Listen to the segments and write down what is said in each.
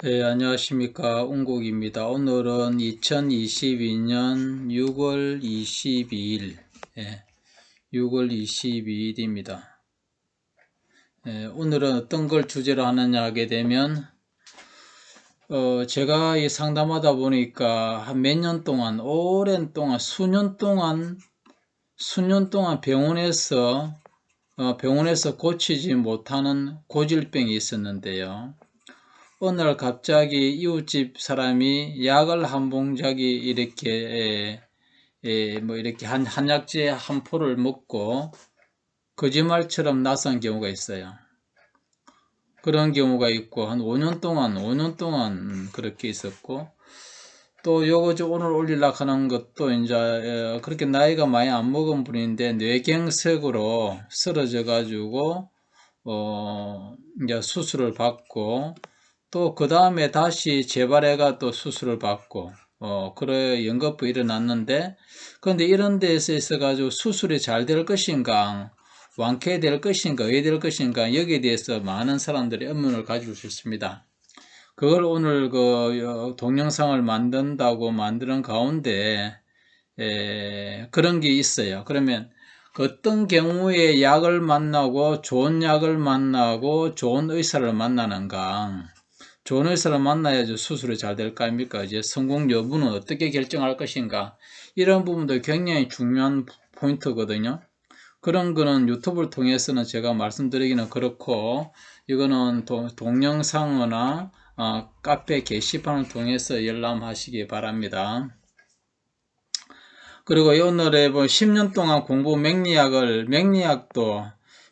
네, 안녕하십니까. 운국입니다. 오늘은 2022년 6월 22일, 6월 22일입니다. 오늘은 어떤 걸 주제로 하느냐 하게 되면, 제가 이 상담하다 보니까 한 몇 년 동안, 오랜 동안, 수년 동안 병원에서 고치지 못하는 고질병이 있었는데요. 어느 날 갑자기 이웃집 사람이 약을 한 봉지기 이렇게 한약재 한 포를 먹고 거짓말처럼 나선 경우가 있어요. 그런 경우가 있고 한 5년 동안 그렇게 있었고, 또 요거 오늘 올리려고 하는 것도 이제 그렇게 나이가 많이 안 먹은 분인데 뇌경색으로 쓰러져 가지고 이제 수술을 받고, 또 그 다음에 다시 재발해가 또 수술을 받고 그래 연거푸 일어났는데, 그런데 이런 데서 있어가지고 수술이 잘 될 것인가, 완쾌될 것인가, 어떻게 될 것인가, 여기에 대해서 많은 사람들이 의문을 가지고 있습니다. 그걸 오늘 그 동영상을 만드는 가운데 그런 게 있어요. 그러면 어떤 경우에 약을 만나고 좋은 약을 만나고 좋은 의사를 만나는가, 좋은 의사를 만나야지 수술이 잘 될 거 아닙니까? 이제 성공 여부는 어떻게 결정할 것인가, 이런 부분도 굉장히 중요한 포인트거든요. 그런 거는 유튜브를 통해서는 제가 말씀드리기는 그렇고, 이거는 동영상이나 카페 게시판을 통해서 열람하시기 바랍니다. 그리고 오늘에 10년 동안 맥리약도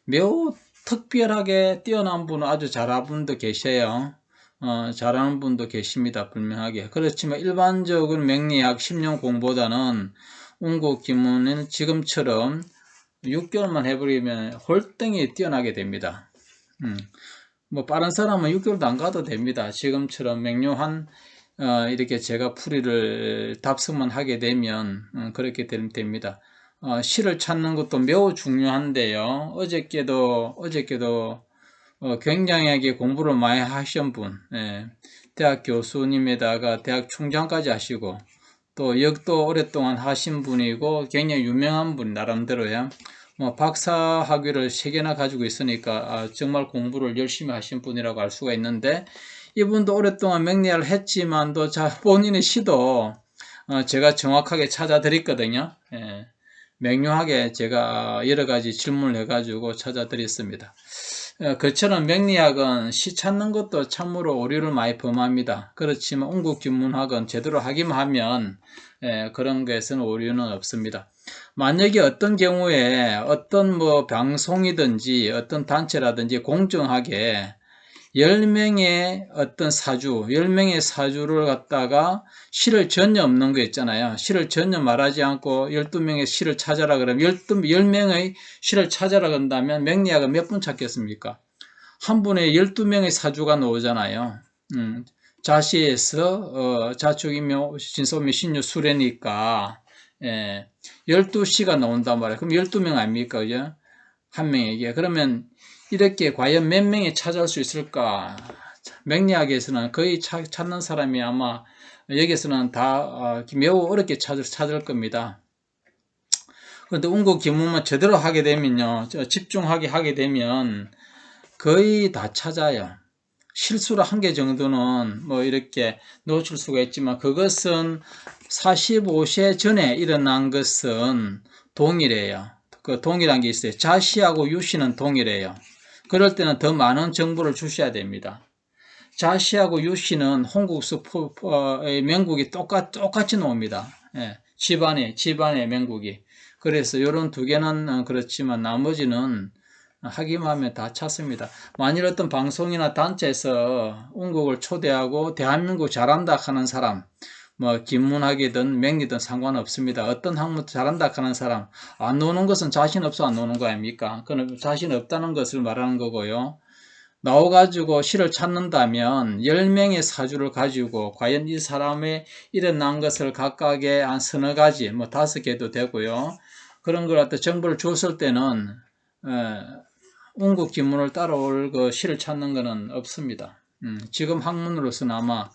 매우 특별하게 뛰어난 분은 아주 잘하는 분도 계셔요. 잘하는 분도 계십니다. 분명하게. 그렇지만 일반적으로 맥리약 10년 공부보다는 운국 기문은 지금처럼 6개월만 해버리면 홀등이 뛰어나게 됩니다. 뭐 빠른 사람은 6개월도 안 가도 됩니다. 지금처럼 맥류한 이렇게 제가 풀이를 답습만 하게 되면 그렇게 됩니다. 실을 찾는 것도 매우 중요한데요. 어저께도 굉장하게 공부를 많이 하신 분, 대학 교수님에다가 대학 총장까지 하시고, 또 역도 오랫동안 하신 분이고 굉장히 유명한 분, 나름대로요. 뭐 박사 학위를 3개나 가지고 있으니까 정말 공부를 열심히 하신 분이라고 알 수가 있는데, 이분도 오랫동안 맥리아를 했지만도 본인의 시도 제가 정확하게 찾아 드렸거든요. 명료하게 제가 여러 가지 질문을 해가지고 찾아 드렸습니다. 그처럼 맥리학은 시 찾는 것도 참으로 오류를 많이 범합니다. 그렇지만 운국균문학은 제대로 하기만 하면 그런 것에서는 오류는 없습니다. 만약에 어떤 경우에 어떤 뭐 방송이든지 어떤 단체라든지 공정하게 10명의 어떤 10명의 사주를 갖다가 실을 전혀 없는 거 있잖아요. 실을 전혀 말하지 않고 12명의 실을 찾아라 그러면 10명의 실을 찾아라 그런다면 맥리학은 몇 분 찾겠습니까? 한 분에 12명의 사주가 나오잖아요. 자시에서 자축이며 진소며 신유 수레니까 12시가 나온단 말이에요. 그럼 12명 아닙니까? 그죠? 한 명에게. 그러면 이렇게 과연 몇 명이 찾을 수 있을까? 맥리학에서는 거의 찾는 사람이 아마 여기서는 다 매우 어렵게 찾을 겁니다. 그런데 운국 기문만 제대로 하게 되면요, 집중하게 하게 되면 거의 다 찾아요. 실수로 한 개 정도는 뭐 이렇게 놓칠 수가 있지만, 그것은 45세 전에 일어난 것은 동일해요. 그 동일한 게 있어요. 자시하고 유시는 동일해요. 그럴 때는 더 많은 정보를 주셔야 됩니다. 자시하고 유시는 홍국수 명국이 똑같이 나옵니다. 집안의 명국이. 그래서 이런 두 개는 그렇지만 나머지는 하기만 하면 다 찾습니다. 만일 어떤 방송이나 단체에서 운국을 초대하고 대한민국 잘한다 하는 사람, 뭐 김문학이든 맥리든 상관없습니다. 어떤 학문도 잘한다 하는 사람, 안 노는 것은 자신 없어 안 노는 거 아닙니까? 그건 자신 없다는 것을 말하는 거고요. 나와가지고 실을 찾는다면 10명의 사주를 가지고 과연 이 사람의 일어난 것을 각각의 한 서너 가지, 뭐 5개도 되고요. 그런 걸 갖다 정보를 줬을 때는 운국 기문을 따라올 그 실을 찾는 것은 없습니다. 지금 학문으로서는 아마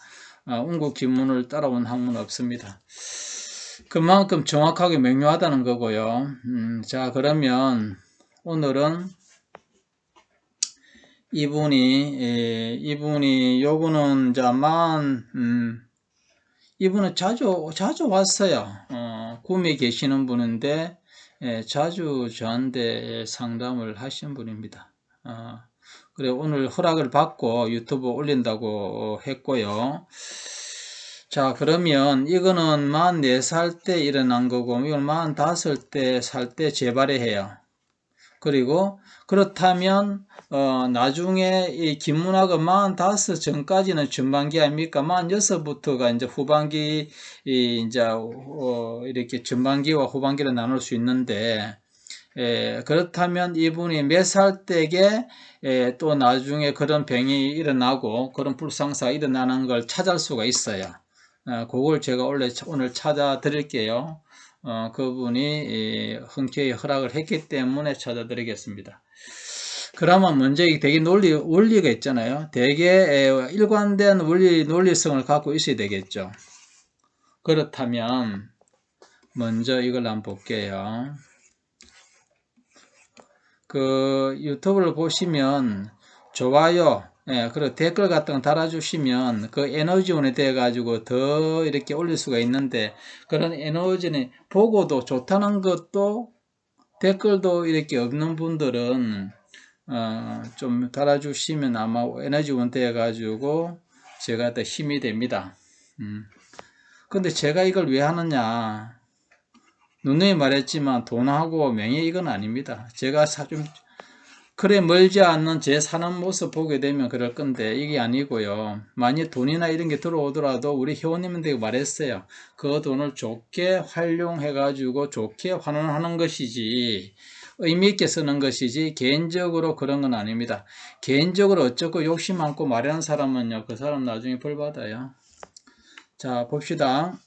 운국 기문을 따라온 학문은 없습니다. 그만큼 정확하게 명료하다는 거고요. 자, 그러면 오늘은 이분이 요거는 이분은 자주 왔어요. 구미에 계시는 분인데 자주 저한테 상담을 하신 분입니다. 그래 오늘 허락을 받고 유튜브 올린다고 했고요. 자, 그러면 이거는 44살 때 일어난 거고 이건 45살 살 때 재발해요. 그리고 그렇다면 나중에 이 김문화가 45 전까지는 전반기 아닙니까? 46부터가 이제 후반기 이제 이렇게 전반기와 후반기를 나눌 수 있는데 그렇다면 이분이 몇 살 때에 또 나중에 그런 병이 일어나고 그런 불상사가 일어나는 걸 찾을 수가 있어요. 그걸 제가 오늘 찾아 드릴게요. 그분이 흔쾌히 허락을 했기 때문에 찾아드리겠습니다. 그러면 먼저 되게 원리가 있잖아요. 되게 일관된 논리성을 갖고 있어야 되겠죠. 그렇다면 먼저 이걸 한번 볼게요. 그 유튜브를 보시면 좋아요, 그리고 댓글 같은 거 달아주시면 그 에너지원이 돼가지고 더 이렇게 올릴 수가 있는데 그런 에너지는 보고도 좋다는 것도 댓글도 이렇게 없는 분들은 좀 달아주시면 아마 에너지원 돼가지고 제가 더 힘이 됩니다. 근데 제가 이걸 왜 하느냐? 누누이 말했지만 돈하고 명예 이건 아닙니다. 제가 좀 그래 멀지 않는 제 사는 모습 보게 되면 그럴 건데 이게 아니고요. 만약 돈이나 이런 게 들어오더라도 우리 회원님한테 말했어요. 그 돈을 좋게 활용해 가지고 좋게 환원하는 것이지 의미 있게 쓰는 것이지 개인적으로 그런 건 아닙니다. 개인적으로 어쩌고 욕심 많고 말하는 사람은요, 그 사람 나중에 벌 받아요. 자, 봅시다.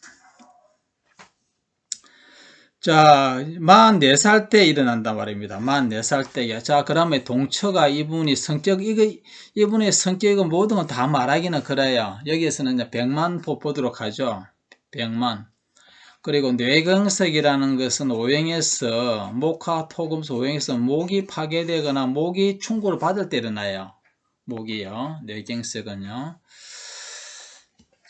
자, 44살 때 일어난단 말입니다. 44살 때야. 자, 그러면 동처가 이분의 성격은 모든 건 다 말하기는 그래요. 여기에서는 이제 100만 보도록 하죠. 100만. 그리고 뇌경색이라는 것은 오행에서, 목화, 토금수 오행에서 목이 파괴되거나 목이 충고를 받을 때 일어나요. 목이요. 뇌경색은요.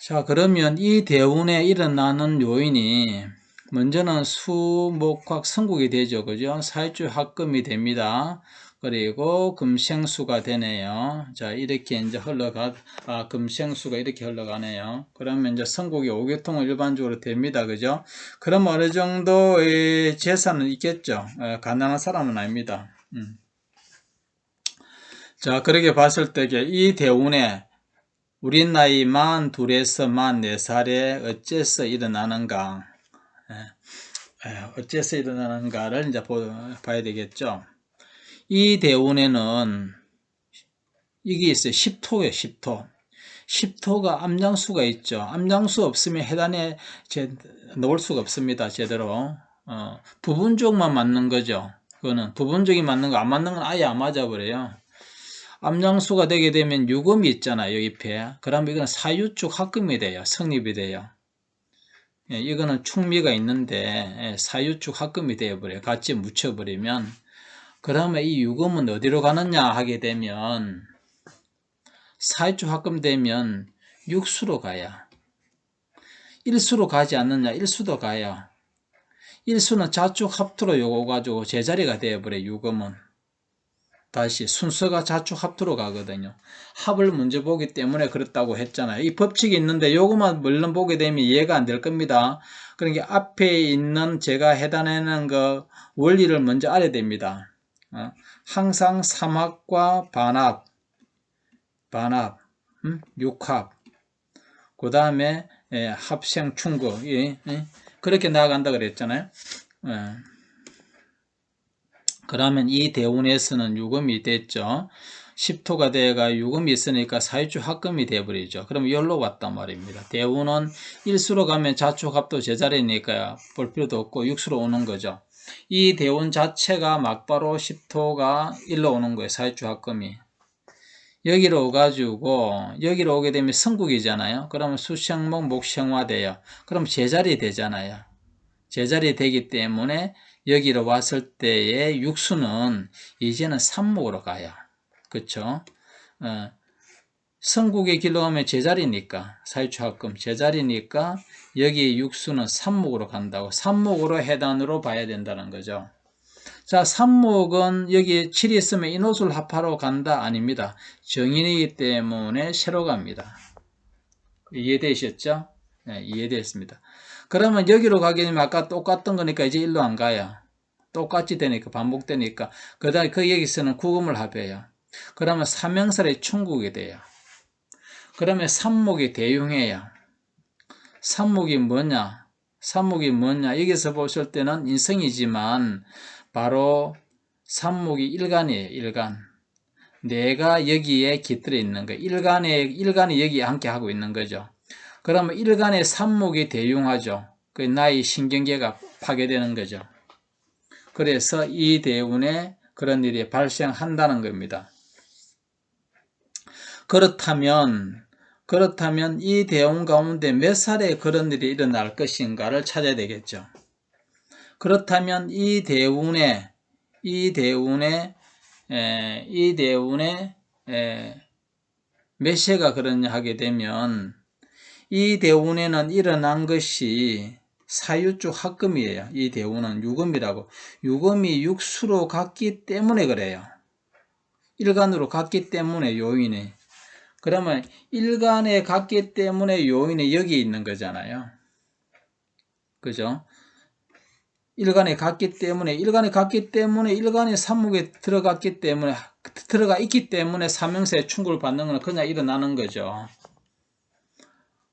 자, 그러면 이 대운에 일어나는 요인이 먼저는 수목화 성국이 되죠. 그죠? 사일주 합금이 됩니다. 그리고 금생수가 되네요. 자, 이렇게 이제 금생수가 이렇게 흘러가네요. 그러면 이제 성국이 오계통은 일반적으로 됩니다. 그죠? 그럼 어느 정도의 재산은 있겠죠. 가난한 사람은 아닙니다. 자, 그렇게 봤을 때 이 대운에 우리 나이 42에서 44살에 어째서 일어나는가? 어째서 일어나는가를 이제 봐야 되겠죠. 이 대운에는 이게 있어요. 10토예요. 10토. 10토가 암장수가 있죠. 암장수 없으면 해단에 넣을 수가 없습니다. 제대로. 부분적만 맞는 거죠. 그거는 부분적이 맞는 거, 안 맞는 건 아예 안 맞아버려요. 암장수가 되게 되면 유금이 있잖아요. 옆에. 그러면 이건 사유축 합금이 돼요. 성립이 돼요. 이거는 충미가 있는데 사유축 합금이 되어버려요. 같이 묻혀버리면. 그러면 이 유금은 어디로 가느냐 하게 되면 사유축 합금되면 육수로 가야. 일수로 가지 않느냐. 일수도 가야. 일수는 자축 합투로 요거 가지고 제자리가 되어버려요. 유금은. 다시 순서가 자축 합투로 가거든요. 합을 먼저 보기 때문에 그렇다고 했잖아요. 이 법칙이 있는데 요것만 물론 보게 되면 이해가 안 될 겁니다. 그러니까 앞에 있는 제가 해당하는 그 원리를 먼저 알아야 됩니다. 항상 삼합과 반합, 육합, 그 다음에 합생, 충고 그렇게 나아간다 그랬잖아요. 그러면 이 대운에서는 유금이 됐죠. 10토가 돼가 유금이 있으니까 사유축 합금이 돼버리죠. 그럼 열로 왔단 말입니다. 대운은 일수로 가면 자축 합도 제자리니까 볼 필요도 없고 육수로 오는 거죠. 이 대운 자체가 막바로 10토가 일로 오는 거예요. 사유축 합금이. 여기로 오가지고 여기로 오게 되면 성국이잖아요. 그러면 수생목 목생화돼요. 그럼 제자리 되잖아요. 제자리 되기 때문에 여기로 왔을 때의 육수는 이제는 삼목으로 가요. 그쵸? 성국의 길로 가면 제자리니까, 사유축합금 제자리니까 여기 육수는 삼목으로 간다고, 삼목으로 해단으로 봐야 된다는 거죠. 자, 삼목은 여기 7이 있으면 인호술 합하러 간다? 아닙니다. 정인이기 때문에 세로 갑니다. 이해되셨죠? 네, 이해되었습니다. 그러면 여기로 가게 되면 아까 똑같던 거니까 이제 일로 안 가요. 똑같이 되니까, 반복되니까. 그 다음에 그 여기서는 구금을 합해요. 그러면 삼형살이 충국이 돼요. 그러면 삼목이 대용해요. 삼목이 뭐냐? 삼목이 뭐냐? 여기서 보실 때는 인성이지만 바로 삼목이 일간이에요. 일간. 내가 여기에 깃들어 있는 거예요. 일간이 여기 함께 하고 있는 거죠. 그러면 일간의 삼목이 대용하죠. 그 나의 신경계가 파괴되는 거죠. 그래서 이 대운에 그런 일이 발생한다는 겁니다. 그렇다면 이 대운 가운데 몇 살에 그런 일이 일어날 것인가를 찾아야 되겠죠. 그렇다면 이 대운에 몇 세가 그러냐 하게 되면 이 대운에는 일어난 것이 사유축 합금이에요. 이 대운은 유금이라고. 유금이 육수로 갔기 때문에 그래요. 일간으로 갔기 때문에 요인이. 그러면 일간에 갔기 때문에 요인이 여기 있는 거잖아요. 그죠? 일간에 갔기 때문에 일간에 삼목에 들어가 있기 때문에 삼형세의 충고를 받는 건 그냥 일어나는 거죠.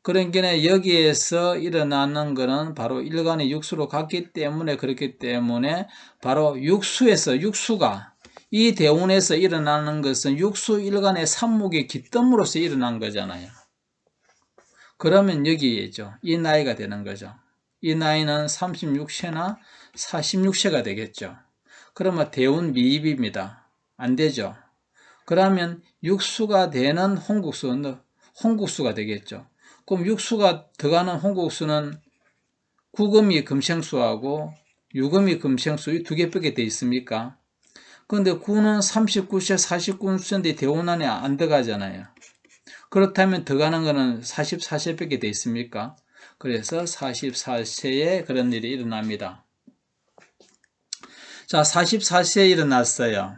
그러니까 여기에서 일어나는 것은 바로 일간의 육수로 갔기 때문에 그렇기 때문에 바로 육수가 이 대운에서 일어나는 것은 육수 일간의 삼목의 기뜸으로서 일어난 거잖아요. 그러면 여기에죠. 이 나이가 되는 거죠. 이 나이는 36세나 46세가 되겠죠. 그러면 대운 미입입니다. 안 되죠. 그러면 육수가 되는 홍국수가 되겠죠. 그럼 육수가 들어가는 홍국수는 구금이 금생수하고 유금이 금생수 이 두 개밖에 돼 있습니까? 그런데 구는 39세, 49세인데 대운 안에 안 들어가잖아요. 그렇다면 들어가는 거는 44세밖에 돼 있습니까? 그래서 44세에 그런 일이 일어납니다. 자, 44세에 일어났어요.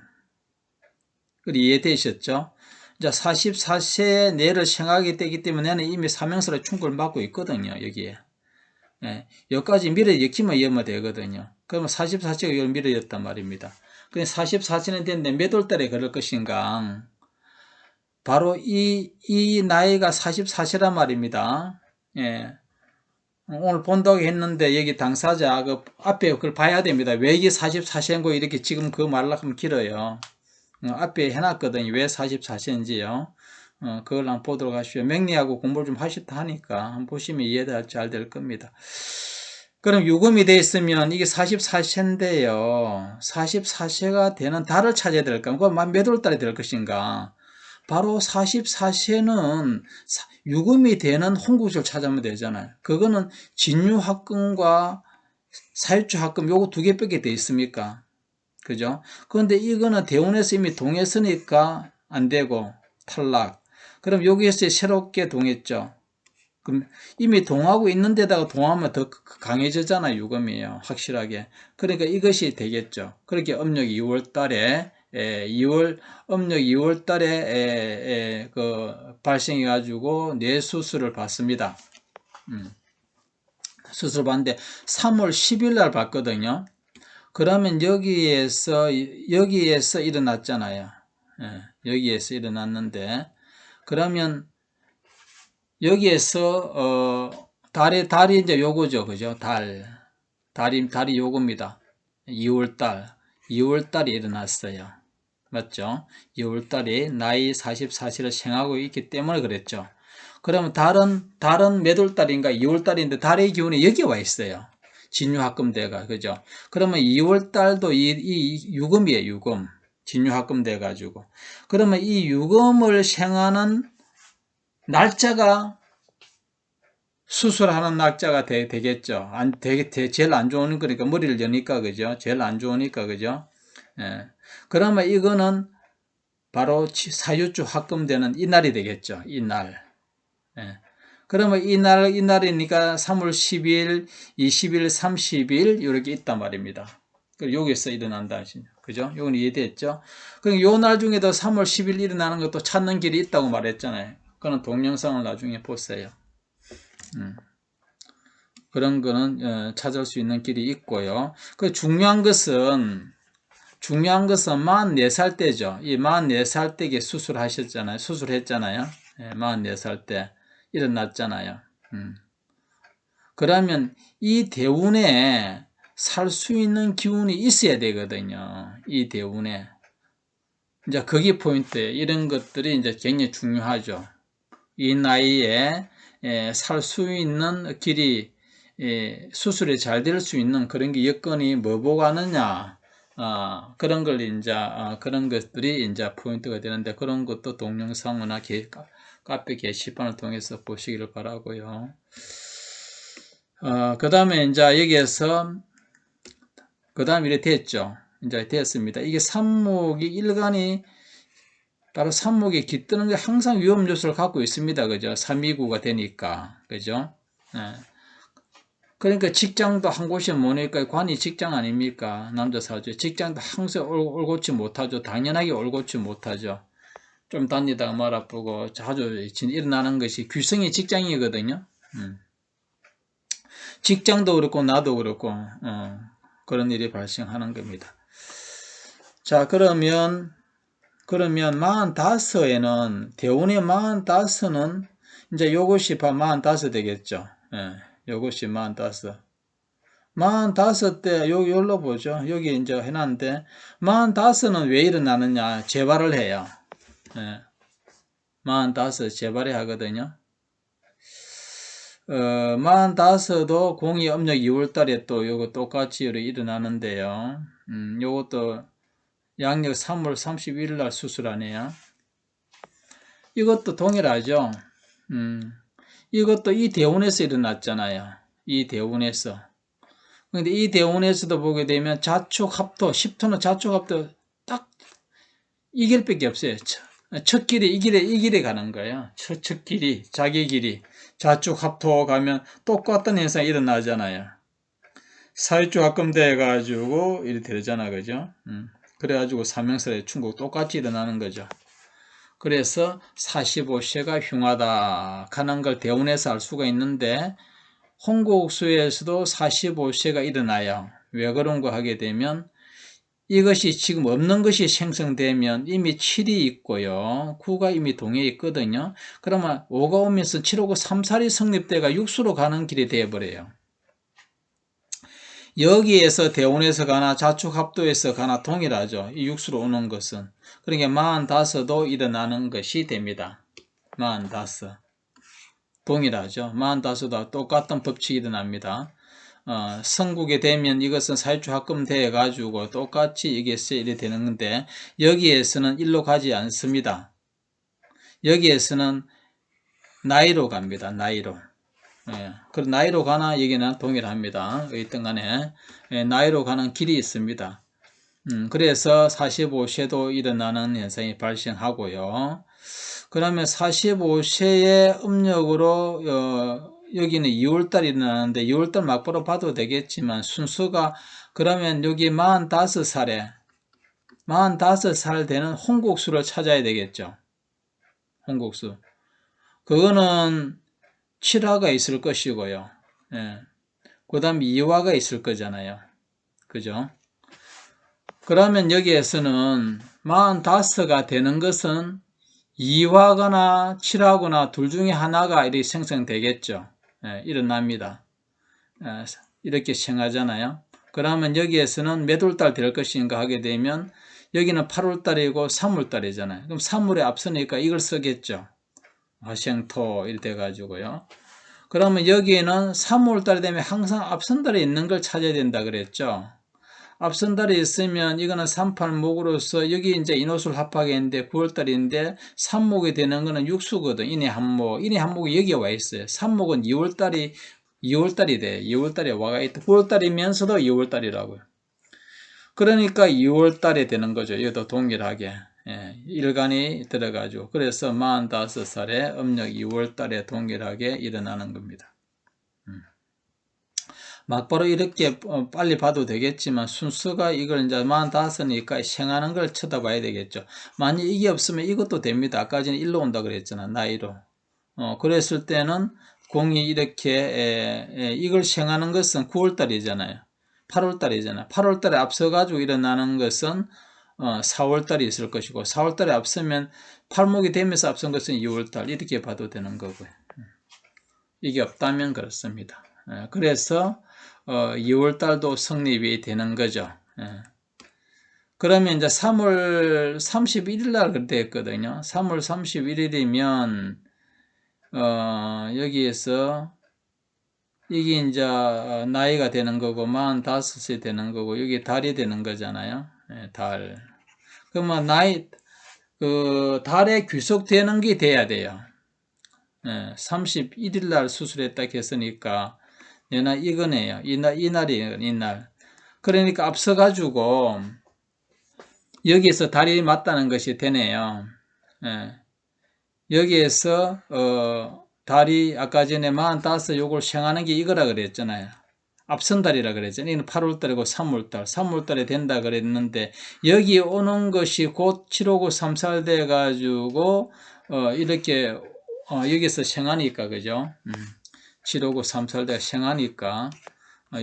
이해되셨죠? 자, 44세에 내를 생각하게 되기 때문에 나는 이미 삼형설의 충고를 받고 있거든요, 여기에. 예, 여기까지 밀어넣기만 이으면 되거든요. 그러면 44세가 이걸 밀어넣었단 말입니다. 그럼 44세는 됐는데 몇 월달에 그럴 것인가? 바로 이 나이가 44세란 말입니다. 예. 오늘 본다고 했는데 여기 당사자 그 앞에 그걸 봐야 됩니다. 왜 이게 44세인고 이렇게 지금 그 말로 하면 길어요. 앞에 해놨거든요. 왜 44세인지요. 그걸 한번 보도록 하시죠. 명리하고 공부를 좀 하셨다 하니까 한번 보시면 이해가 잘 될 겁니다. 그럼 유금이 되어 있으면 이게 44세인데요. 44세가 되는 달을 찾아야 될까? 그럼 몇 월달에 될 것인가? 바로 44세는 유금이 되는 홍국수를 찾으면 되잖아요. 그거는 진유합금과 사유축합금 요거 두 개밖에 돼 있습니까? 그죠? 그런데 이거는 대운에서 이미 동했으니까 안 되고 탈락. 그럼 여기에서 새롭게 동했죠. 그럼 이미 동하고 있는 데다가 동하면 더 강해지잖아요. 유금이에요. 확실하게. 그러니까 이것이 되겠죠. 그렇게 음력 2월 달에 음력 2월 달에 발생해 가지고 뇌수술을 받습니다. 수술 받는데 3월 10일 날 받거든요. 그러면 여기에서 일어났잖아요. 여기에서 일어났는데 그러면 여기에서 달이 이제 요거죠. 그죠? 달이 요겁니다. 2월달에 일어났어요. 맞죠? 2월달에 나이 44세를 생하고 있기 때문에 그랬죠. 그러면 달은 몇 월달인가? 2월달인데 달의 기운이 여기 와 있어요. 진유합금대가. 그죠? 그러면 2월달도 이 유금이에요. 유금. 진유합금 돼가지고. 그러면 이 유검을 생하는 날짜가 수술하는 날짜가 되겠죠. 제일 안 좋은 거니까 머리를 여니까 그죠. 제일 안 좋으니까 그죠. 예. 그러면 이거는 바로 사유주 합금되는 이날이 되겠죠. 이날. 예. 그러면 이날이니까 3월 10일, 20일, 30일 이렇게 있단 말입니다. 그리고 여기서 일어난다. 그죠? 요건 이해됐죠? 그럼 요 날 중에도 3월 10일 일어나는 것도 찾는 길이 있다고 말했잖아요. 그런 동영상을 나중에 보세요. 그런 거는 찾을 수 있는 길이 있고요. 그 중요한 것은 44살 때죠. 이 44살 때에 수술했잖아요. 44살 때 일어났잖아요. 그러면 이 대운에 살 수 있는 기운이 있어야 되거든요. 이 대운에. 이제 그게 포인트예요. 이런 것들이 이제 굉장히 중요하죠. 이 나이에 살 수 있는 길이, 수술이 잘 될 수 있는 그런 게 여건이 뭐 보고 하느냐. 그런 걸 이제, 그런 것들이 이제 포인트가 되는데, 그런 것도 동영상이나 카페 게시판을 통해서 보시기를 바라고요. 그 다음에 이제 여기에서, 그 다음에 이렇게 됐죠. 이제 됐습니다. 이게 삽목이 일간이, 바로 삽목이 깃드는 게 항상 위험 요소를 갖고 있습니다. 그죠? 329가 되니까. 그죠? 그러니까 직장도 한 곳이 뭐니까 관이 직장 아닙니까? 남자 사주. 직장도 항상 올곧지 못하죠. 당연하게 올곧지 못하죠. 좀 다니다가 말 아프고 자주 일어나는 것이 규성이 직장이거든요. 직장도 그렇고 나도 그렇고 그런 일이 발생하는 겁니다. 자, 그러면 45에는 대운의 45는 이제 요것이 45 되겠죠. 요것이 45. 45때 여기로 보죠. 여기 이제 해놨는데 45는 왜 일어나느냐? 재발을 해요. 45 재발이 하거든요. 45도 공이 음력 2월달에 또 요거 똑같이 일어나는데요. 요것도 양력 3월 31일 날 수술하네요. 이것도 동일하죠. 이것도 이 대운에서 일어났잖아요. 이 대운에서. 근데 이 대운에서도 보게 되면 자축합도, 10토는 자축합도 딱 이 길밖에 없어요. 첫 길이 이 길에 가는 거예요. 첫 길이, 자기 길이. 자축합토 가면 똑같은 현상이 일어나잖아요. 사유주 합금돼 가지고 이렇게 되잖아, 그죠? 그래가지고 삼형설의 충국 똑같이 일어나는 거죠. 그래서 45세가 흉하다 하는 걸 대운에서 알 수가 있는데 홍국수에서도 45세가 일어나요. 왜 그런가 하게 되면 이것이 지금 없는 것이 생성되면 이미 7이 있고요. 9가 이미 동해 있거든요. 그러면 5가 오면서 7하고 3살이 성립돼가 6수로 가는 길이 되어버려요. 여기에서 대운에서 가나 자축합도에서 가나 동일하죠. 이 6수로 오는 것은. 그러니까 45도 일어나는 것이 됩니다. 45. 동일하죠. 45도 똑같은 법칙이 일어납니다. 성국에 되면 이것은 사유주 합금 돼 가지고 똑같이 여기에서 이래 되는 건데 여기에서는 일로 가지 않습니다. 여기에서는 나이로 갑니다. 나이로. 그 나이로 가나 여기는 동일합니다. 어쨌든 간에 나이로 가는 길이 있습니다. 그래서 45세도 일어나는 현상이 발생하고요. 그러면 45세의 음력으로 여기는 2월달 일어나는데 2월달 막바로 봐도 되겠지만 순서가 그러면 여기 45살에 45살 되는 홍국수를 찾아야 되겠죠. 홍국수. 그거는 7화가 있을 것이고요. 그 다음 2화가 있을 거잖아요. 그죠? 그러면 여기에서는 45가 되는 것은 2화거나 7화거나 둘 중에 하나가 이렇게 생성되겠죠. 일어납니다. 이렇게 생하잖아요. 그러면 여기에서는 몇 월달 될 것인가 하게 되면 여기는 8월달이고 3월달이잖아요. 그럼 3월에 앞서니까 이걸 쓰겠죠. 화생토 이렇게 돼가지고요. 그러면 여기에는 3월달이 되면 항상 앞선 달에 있는 걸 찾아야 된다 그랬죠. 앞선 달이 있으면 이거는 38목으로서 여기 이제 인호술 합하겠는데 9월달인데 3목이 되는 거는 육수거든. 인의 한목. 인의 한목이 여기에 와 있어요. 3목은 2월달이 돼. 2월달에 와가 있다. 9월달이면서도 2월달이라고요. 그러니까 2월달에 되는 거죠. 이것도 동일하게. 예, 일간이 들어가죠. 그래서 45살에 음력 2월달에 동일하게 일어나는 겁니다. 막바로 이렇게 빨리 봐도 되겠지만 순서가 이걸 이제 45이니까 생하는 걸 쳐다봐야 되겠죠. 만약 이게 없으면 이것도 됩니다. 아까 전에 일로 온다 그랬잖아. 나이로. 그랬을 때는 공이 이렇게 이걸 생하는 것은 9월달이잖아요. 8월달이잖아요. 8월달에 앞서가지고 일어나는 것은 4월달이 있을 것이고 4월달에 앞서면 팔목이 되면서 앞선 것은 2월달 이렇게 봐도 되는 거고요. 이게 없다면 그렇습니다. 그래서 2월달도 성립이 되는 거죠. 그러면 이제 3월 31일 날 그때 했거든요. 3월 31일이면 여기에서 이게 이제 나이가 되는 거고 45세 되는 거고 여기 달이 되는 거잖아요. 달. 그러면 달에 귀속되는 게 돼야 돼요. 31일 날 수술했다 했으니까 얘는 이거네요. 이날이에요. 이날. 그러니까 앞서가지고 여기에서 달이 맞다는 것이 되네요. 여기에서 달이 아까 전에 45 요걸 생하는 게 이거라 그랬잖아요. 앞선 달이라 그랬잖아요. 이는 8월달이고 3월달. 3월달에 된다 그랬는데 여기 오는 것이 곧 759 3살 돼 가지고 이렇게 여기서 생하니까 그죠? 759 3살 돼 생하니까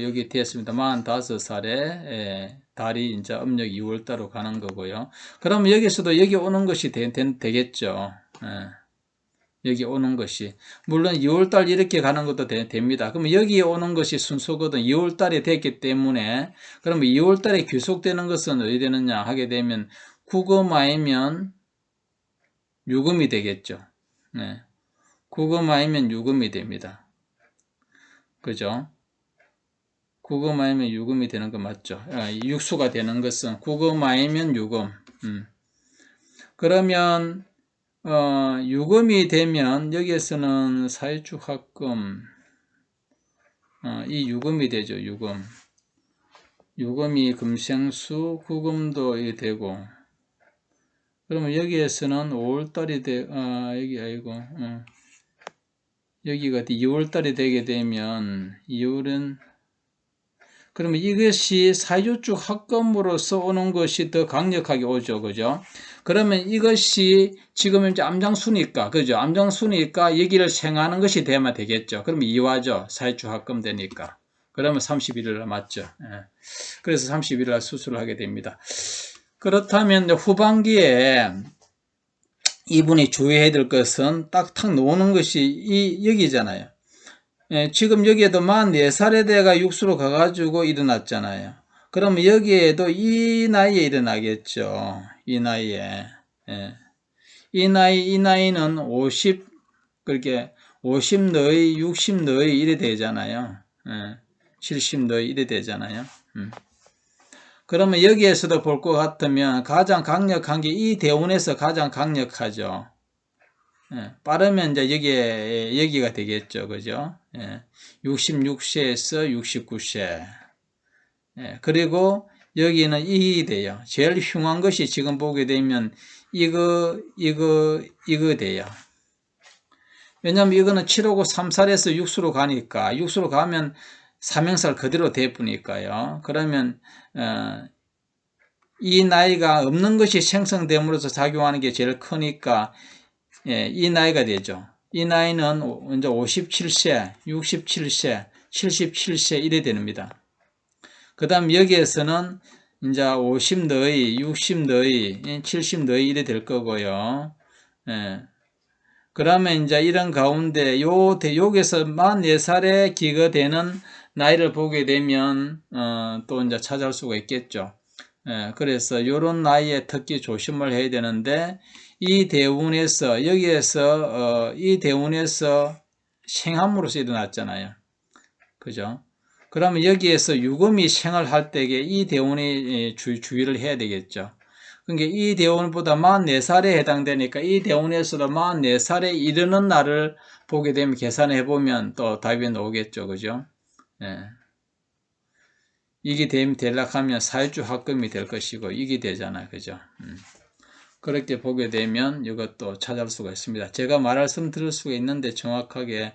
여기 됐습니다. 45살에 달이 이제 음력 2월달로 가는 거고요. 그럼 여기서도 여기 오는 것이 되겠죠. 여기 오는 것이. 물론 2월달 이렇게 가는 것도 됩니다. 그러면 여기에 오는 것이 순서거든. 2월달에 됐기 때문에 그러면 2월달에 귀속되는 것은 어디 되느냐 하게 되면 구금아이면 유금이 되겠죠. 구금아이면 유금이 됩니다. 그죠? 구금아이면 유금이 되는 거 맞죠? 육수가 되는 것은 구금아이면 유금. 그러면 유금이 되면 여기에서는 사유축합금 이 유금이 되죠. 유금이 금생수 구금도 되고 그러면 여기에서는 5월달이 여기 아니고 여기가 2월달이 되게 되면 2월은 그러면 이것이 사유축 합금으로서 오는 것이 더 강력하게 오죠. 그죠? 그러면 이것이 지금 이제 암장수니까, 그죠? 암장수니까 여기를 생하는 것이 돼야만 되겠죠. 그러면 이화죠. 사유축 합금 되니까. 그러면 31일 날 맞죠. 그래서 31일 날 수술을 하게 됩니다. 그렇다면 후반기에 이분이 주의해야 될 것은 딱탁 놓는 것이 여기잖아요. 지금 여기에도 44살에 대가 육수로 가가지고 일어났잖아요. 그러면 여기에도 이 나이에 일어나겠죠. 이 나이에. 이 나이는 50, 그렇게 50 너희, 60 너희 이래 되잖아요. 70 너희 이래 되잖아요. 그러면 여기에서도 볼 것 같으면 가장 강력한 게 이 대운에서 가장 강력하죠. 빠르면 이제 여기가 되겠죠. 그죠? 66세에서 69세. 그리고 여기는 이게 돼요. 제일 흉한 것이 지금 보게 되면 이거 돼요. 왜냐면 이거는 759 3살에서 6수로 가니까 6수로 가면 삼형살 그대로 돼버니까요. 그러면 이 나이가 없는 것이 생성됨으로써 작용하는 게 제일 크니까 이 나이가 되죠. 이 나이는 이제 57세, 67세, 77세 이래 됩니다. 그 다음 여기에서는 이제 50 너희, 60 너희, 70 너희 이래 될 거고요. 그러면 이제 이런 가운데 여기서 44살에 기거되는 나이를 보게 되면 또 이제 찾아올 수가 있겠죠. 그래서 이런 나이에 특히 조심을 해야 되는데 이 대운에서 여기에서 이 대운에서 생함으로써 일어났잖아요. 그죠? 그러면 여기에서 유금이 생활할 때에 이 대운이 주의를 해야 되겠죠. 그러니까 이 대운보다 44살에 해당되니까 이 대운에서도 44살에 이르는 날을 보게 되면 계산해 보면 또 답이 나오겠죠. 그죠? 예. 이게 되려면 사회주 합금이 될 것이고 이게 되잖아요. 그죠? 그렇게 보게 되면 이것도 찾아올 수가 있습니다. 제가 말씀드릴 수가 있는데 정확하게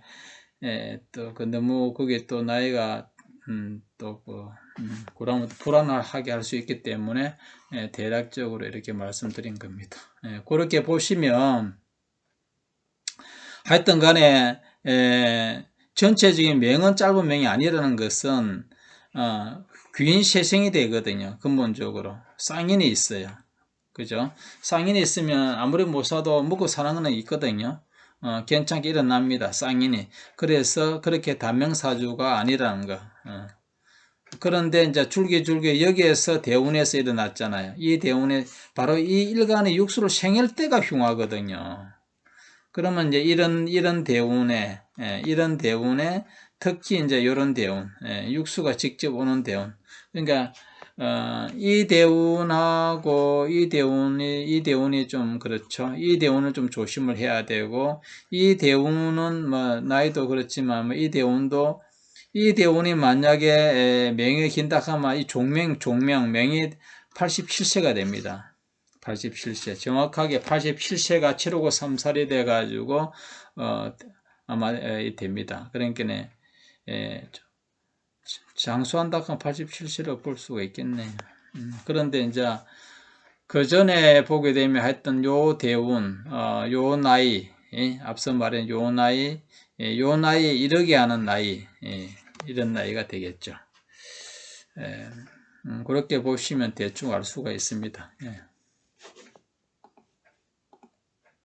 또 너무 그게 또 나이가 불안하게 할 수 있기 때문에 대략적으로 이렇게 말씀드린 겁니다. 그렇게 보시면 하여튼 간에 전체적인 명은 짧은 명이 아니라는 것은 귀인세생이 되거든요. 근본적으로 쌍인이 있어요. 그죠? 쌍인이 있으면 아무리 못 사도 먹고 사는 건 있거든요. 괜찮게 일어납니다. 쌍인이. 그래서 그렇게 단명사주가 아니라는 거. 그런데 이제 줄기줄기 여기에서 대운에서 일어났잖아요. 이 대운에 바로 이 일간의 육수를 생일 때가 흉하거든요. 그러면 이제 이런 대운에 특히 이제 이런 대운, 육수가 직접 오는 대운. 그러니까 이 대운하고 이 대운이 좀 그렇죠. 이 대운을 좀 조심을 해야 되고 이 대운은 뭐 나이도 그렇지만 뭐 이 대운이 만약에 명이 긴다 하면 이 종명이 87세가 됩니다. 87세 정확하게 87세가 7호고 3살이 돼 가지고 아마 됩니다. 그러니까 장수한다 하면 87세로 볼 수가 있겠네요. 그런데 이제 그 전에 보게 되면 하여튼 요 대운 요 나이 앞서 말한 요 나이에 이르게 하는 나이 이런 나이가 되겠죠. 그렇게 보시면 대충 알 수가 있습니다.